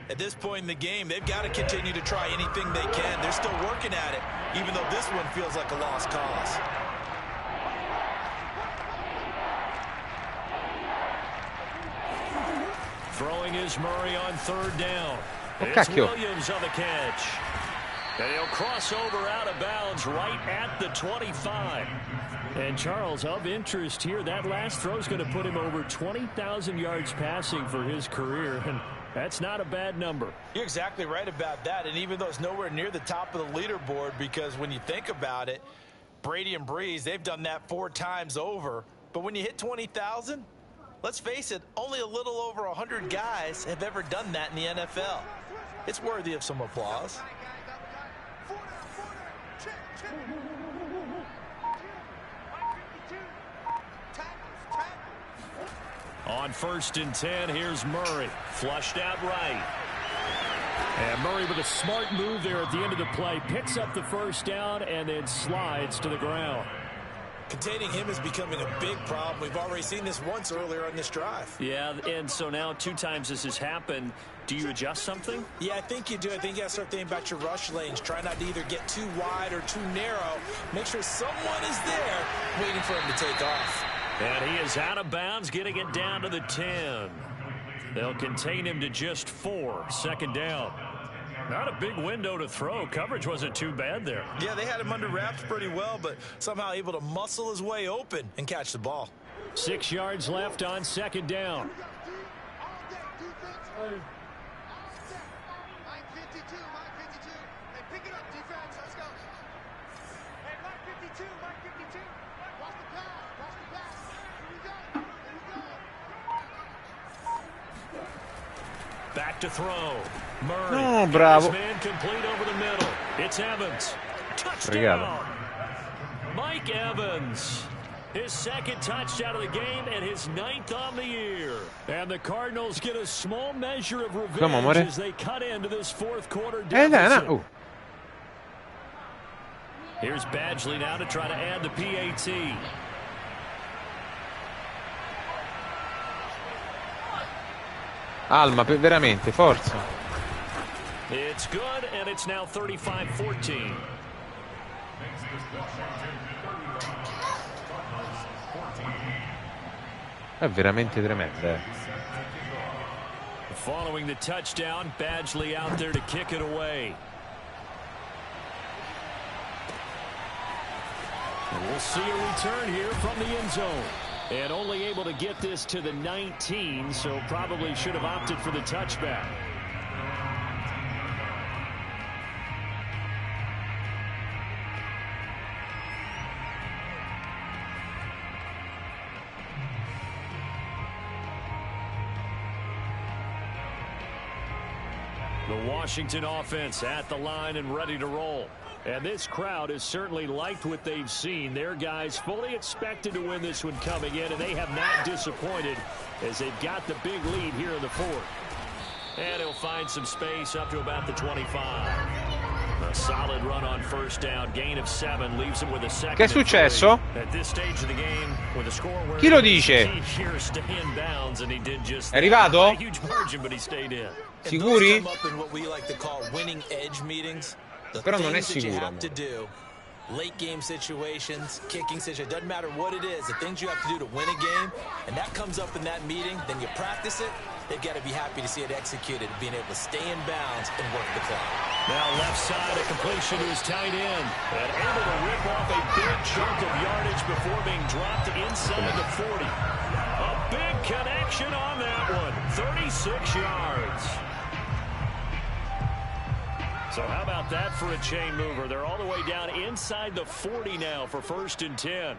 At this point in the game, they've got to continue to try anything they can. They're still working at it, even though this one feels like a lost cause.
Throwing is Murray on third down.
Oh,
it's Williams on the catch. And he'll cross over out of bounds right at the 25. And Charles, of interest here, that last throw is going to put him over 20,000 yards passing for his career. And that's not a bad number.
You're exactly right about that. And even though it's nowhere near the top of the leaderboard, because when you think about it, Brady and Breeze, they've done that 4 times over. But when you hit 20,000, let's face it, only a little over 100 guys have ever done that in the NFL. It's worthy of some applause.
On first and 10, here's Murray. Flushed out right. And Murray with a smart move there at the end of the play. Picks up the first down and then slides to the ground.
Containing him is becoming a big problem. We've already seen this once earlier on this drive.
Yeah, and so now 2 times this has happened. Do you adjust something?
Yeah, I think you do. I think you got to start thinking about your rush lanes. Try not to either get too wide or too narrow. Make sure someone is there waiting for him to take off.
And he is out of bounds, getting it down to the 10. They'll contain him to just 4. Second down. Not a big window to throw. Coverage wasn't too bad there.
Yeah, they had him under wraps pretty well, but somehow able to muscle his way open and catch the ball.
6 yards left on second down. Back to throw. Murray.
No, bravo.
Man complete over the middle. It's Evans. Touchdown. Mike Evans. His second touchdown of the game and his 9th on the year. And the Cardinals get a small measure of revenge as they cut into this 4th quarter deficit. Here's Badgley now to try to add the PAT.
Alma, veramente, forza.
It's good, and it's now 35-14.
È veramente tremenda.
Following the touchdown, Badgley out there to kick it away. And we'll see a return here from the end zone. And only able to get this to the 19, so probably should have opted for the touchback. The Washington offense at the line and ready to roll. And this crowd has certainly liked what they've seen. Their guys fully expected to win this one coming in, and they have not disappointed as they've got the big lead here in the 4th. And he'll find some space up to about the 25. A solid run on first down. Gain of 7 leaves him with a second.
Che è successo?
At this stage of the game, with a score where
chi lo dice?
Here stay in bounds, and he did just
è arrivato?
a huge margin, but he stayed in.
Sicuri?
Up in what we like to call winning edge meetings.
Però non è sicuro.
late game situations, kicking situations, doesn't matter what it is, the things you have to do to win a game, and that comes up in that meeting, then you practice it, they've got to be happy to see it executed, being able to stay in bounds and work the clock.
Now left side, a completion to his tight end, and able to rip off a big chunk of yardage before being dropped inside the 40. A big connection on that one, 36 yards. So how about that for a chain mover? They're all the way down inside the 40 now for 1st and 10.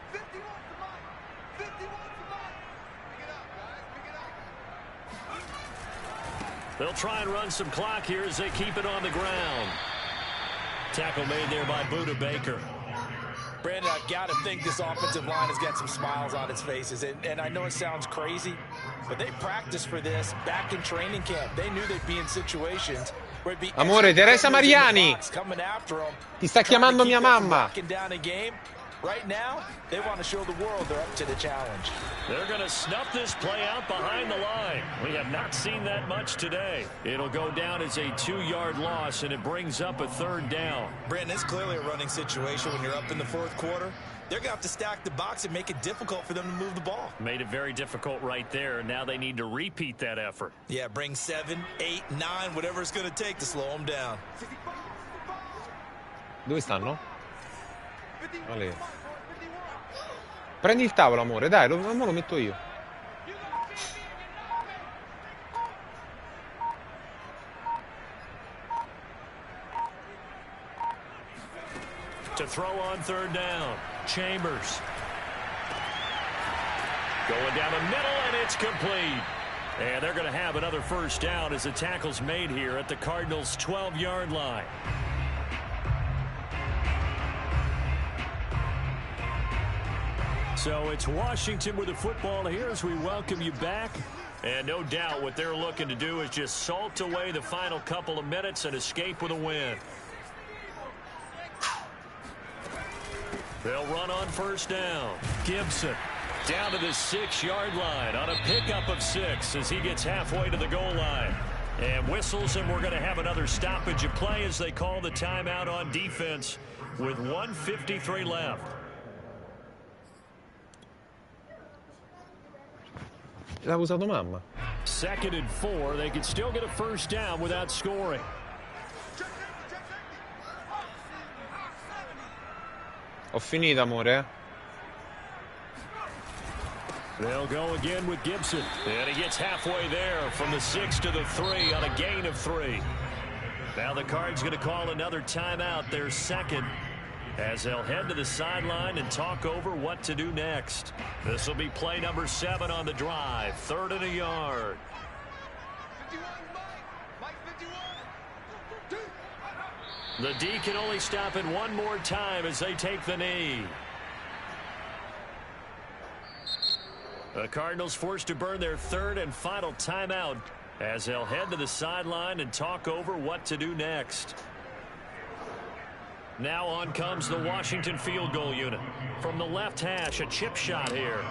They'll try and run some clock here as they keep it on the ground. Tackle made there by Buda Baker.
Brandon, I've got to think this offensive line has got some smiles on its faces. And I know it sounds crazy, but they practiced for this back in training camp. They knew they'd be in situations where it'd be
Amore, Teresa Mariani,
coming after them,
ti sta chiamando mia mamma.
Down a game. Right now, they want to show the world they're up to the challenge.
They're going to snuff this play out behind the line. We have not seen that much today. It'll go down as a 2-yard loss, and it brings up a 3rd down.
Brandon, it's clearly a running situation when you're up in the 4th quarter. They're going to have to stack the box and make it difficult for them to move the ball.
Made it very difficult right there, and now they need to repeat that effort.
Yeah, bring 7, 8, 9, whatever it's going to take to slow them down.
Dove stanno? Vale. Prendi il tavolo, amore, dai, lo metto io.
To throw on 3rd down, Chambers. Going down the middle, and it's complete. And they're going to have another 1st down as the tackle's made here at the Cardinals' 12-yard line. So it's Washington with the football here as we welcome you back. And no doubt what they're looking to do is just salt away the final couple of minutes and escape with a win. They'll run on 1st down. Gibson down to the 6-yard line on a pickup of 6 as he gets halfway to the goal line. And whistles, and we're going to have another stoppage of play as they call the timeout on defense with 1:53 left.
L'ha usato mamma.
2nd and 4. They could still get a 1st down without scoring.
Ho finito, amore.
They'll go again with Gibson. And he gets halfway there from the 6 to the 3 on a gain of 3. Now the Cards going to call another timeout, their 2nd, as they'll head to the sideline and talk over what to do next. This will be play number 7 on the drive. 3rd and a yard.
51, Mike 51.
The D can only stop it one more time as they take the knee. The Cardinals forced to burn their 3rd and final timeout as they'll head to the sideline and talk over what to do next. Now on comes the Washington field goal unit. From the left hash, a chip shot here.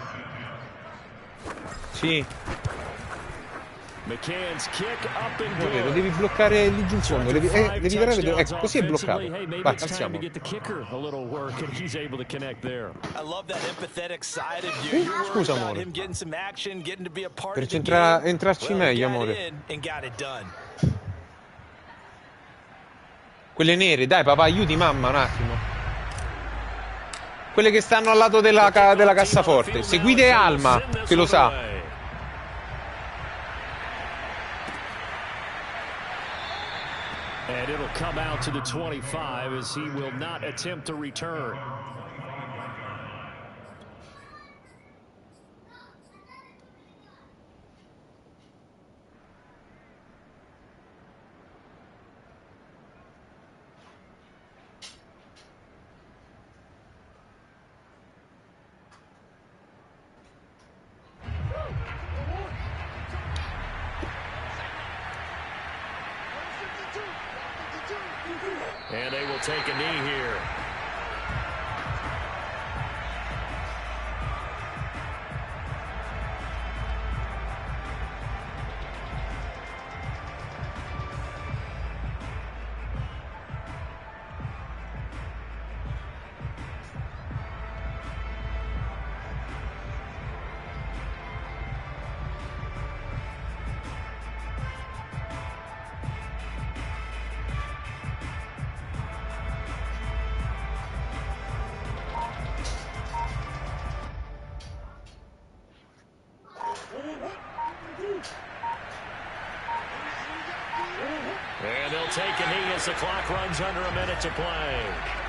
Sì.
McCann's kick up and
Lo
good.
devi bloccare lì giù in fondo. Devi parare. Ecco, così è bloccato. Vai, alziamo.
Get the kicker a little work, and he's able to connect there.
I love that empathetic side of you. You're worried
Scusa,
about
amore.
him getting some action, getting to be a part
Per
of the game.
entrarci meglio, amore.
And got it done.
Quelle nere, dai papà, aiuti mamma un attimo. Quelle che stanno al lato della cassaforte. Seguite Alma, che lo sa.
And it'll come out to the 25 as he will not attempt to return. And they will take a knee here. And they'll take a knee as the clock runs under a minute to play.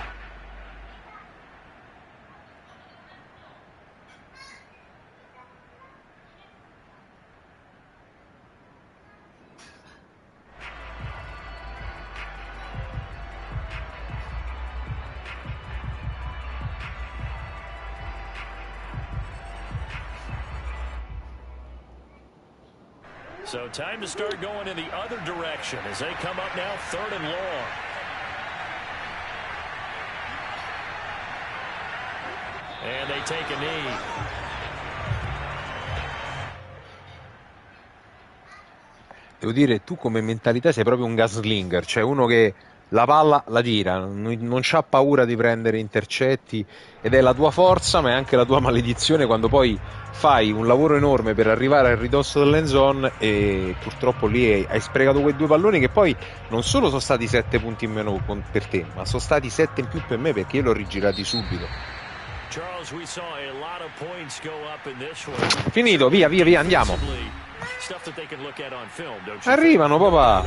So time to start going in the other direction as they come up now 3rd and long. And they take a knee.
Devo dire, tu come mentalità sei proprio un gunslinger, cioè uno che la palla la tira, non c'ha paura di prendere intercetti, ed è la tua forza ma è anche la tua maledizione quando poi fai un lavoro enorme per arrivare al ridosso dell'end zone e purtroppo lì hai sprecato quei 2 palloni che poi non solo sono stati 7 punti in meno per te, ma sono stati 7 in più per me perché io l'ho rigirati subito. Finito, via, andiamo. Arrivano, papà.